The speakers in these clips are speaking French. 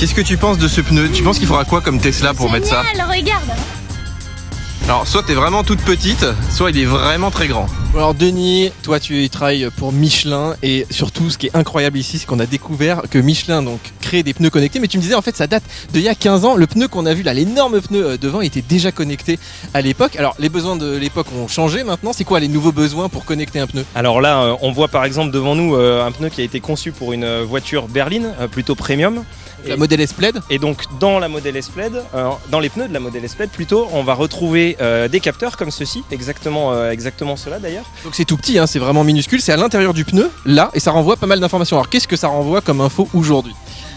qu'est-ce que tu penses de ce pneu? Tu penses qu'il faudra quoi comme Tesla pour mettre ça? Regarde. Alors soit t'es vraiment toute petite, soit il est vraiment très grand. Alors Denis, toi tu travailles pour Michelin et surtout ce qui est incroyable ici c'est qu'on a découvert que Michelin donc crée des pneus connectés, mais tu me disais en fait ça date d'il y a 15 ans, le pneu qu'on a vu là, l'énorme pneu devant était déjà connecté à l'époque. Alors les besoins de l'époque ont changé maintenant, c'est quoi les nouveaux besoins pour connecter un pneu? Alors là on voit par exemple devant nous un pneu qui a été conçu pour une voiture berline plutôt premium. La modèle S-Plaid. Et donc dans la modèle S-Plaid, dans les pneus de la modèle S-Plaid plutôt, on va retrouver des capteurs comme ceci, exactement cela d'ailleurs. Donc c'est tout petit, hein, c'est vraiment minuscule, c'est à l'intérieur du pneu, là, et ça renvoie pas mal d'informations. Alors qu'est-ce que ça renvoie comme info aujourd'hui?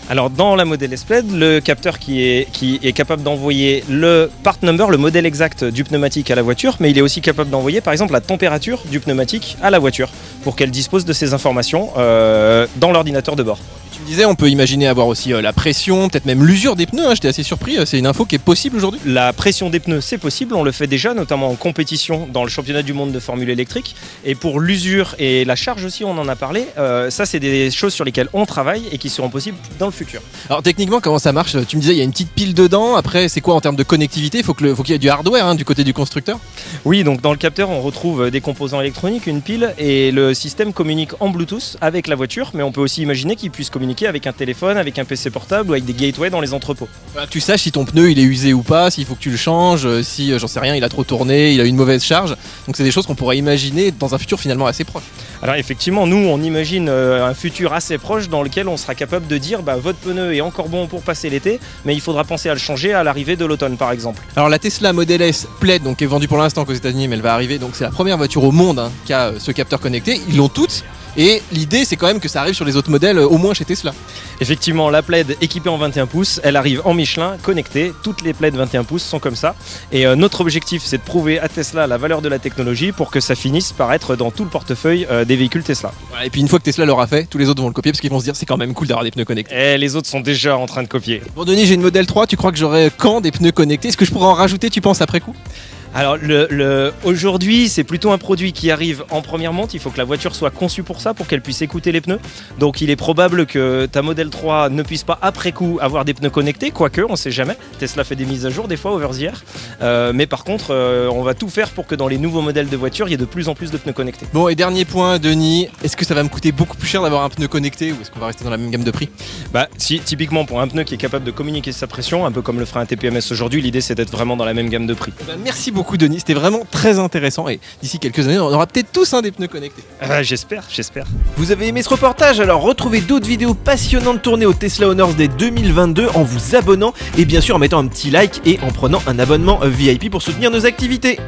Alors dans la modèle S-Plaid, le capteur qui est capable d'envoyer le part number, le modèle exact du pneumatique à la voiture, mais il est aussi capable d'envoyer par exemple la température du pneumatique à la voiture pour qu'elle dispose de ces informations dans l'ordinateur de bord. Tu me disais, on peut imaginer avoir aussi la pression, peut-être même l'usure des pneus, hein, j'étais assez surpris, c'est une info qui est possible aujourd'hui? La pression des pneus, c'est possible, on le fait déjà, notamment en compétition dans le championnat du monde de Formule électrique. Et pour l'usure et la charge aussi, on en a parlé, ça c'est des choses sur lesquelles on travaille et qui seront possibles dans le futur. Alors techniquement, comment ça marche? Tu me disais, il y a une petite pile dedans, après c'est quoi en termes de connectivité? Faut qu'il y ait du hardware hein, du côté du constructeur? Oui, donc dans le capteur, on retrouve des composants électroniques, une pile, et le système communique en Bluetooth avec la voiture, mais on peut aussi imaginer qu'il puisse communiquer avec un téléphone, avec un PC portable ou avec des gateways dans les entrepôts. Voilà, que tu saches si ton pneu il est usé ou pas, s'il faut que tu le changes, si j'en sais rien, il a trop tourné, il a une mauvaise charge. Donc c'est des choses qu'on pourrait imaginer dans un futur finalement assez proche. Alors effectivement, nous on imagine un futur assez proche dans lequel on sera capable de dire bah, votre pneu est encore bon pour passer l'été, mais il faudra penser à le changer à l'arrivée de l'automne par exemple. Alors la Tesla Model S Plaid donc est vendue pour l'instant qu'aux États-Unis, mais elle va arriver, donc c'est la première voiture au monde hein, qui a ce capteur connecté. Ils l'ont toutes. Et l'idée c'est quand même que ça arrive sur les autres modèles, au moins chez Tesla. Effectivement, la Plaid équipée en 21 pouces, elle arrive en Michelin, connectée. Toutes les Plaid 21 pouces sont comme ça. Et notre objectif c'est de prouver à Tesla la valeur de la technologie pour que ça finisse par être dans tout le portefeuille des véhicules Tesla. Voilà, et puis une fois que Tesla l'aura fait, tous les autres vont le copier parce qu'ils vont se dire c'est quand même cool d'avoir des pneus connectés. Et les autres sont déjà en train de copier. Bon Denis, j'ai une Model 3, tu crois que j'aurai quand des pneus connectés? Est-ce que je pourrais en rajouter, tu penses, après coup? Alors aujourd'hui c'est plutôt un produit qui arrive en première monte, il faut que la voiture soit conçue pour ça, pour qu'elle puisse écouter les pneus. Donc il est probable que ta Model 3 ne puisse pas après coup avoir des pneus connectés, quoique on sait jamais. Tesla fait des mises à jour des fois over the air. Mais par contre on va tout faire pour que dans les nouveaux modèles de voitures il y ait de plus en plus de pneus connectés. Bon et dernier point Denis, est-ce que ça va me coûter beaucoup plus cher d'avoir un pneu connecté ou est-ce qu'on va rester dans la même gamme de prix? Bah si, typiquement pour un pneu qui est capable de communiquer sa pression, un peu comme le ferait un TPMS aujourd'hui, l'idée c'est d'être vraiment dans la même gamme de prix. Merci beaucoup Denis, c'était vraiment très intéressant et d'ici quelques années on aura peut-être tous des pneus connectés. J'espère. Vous avez aimé ce reportage? Alors retrouvez d'autres vidéos passionnantes tournées au Tesla Honors Day 2022 en vous abonnant et bien sûr en mettant un petit like et en prenant un abonnement VIP pour soutenir nos activités.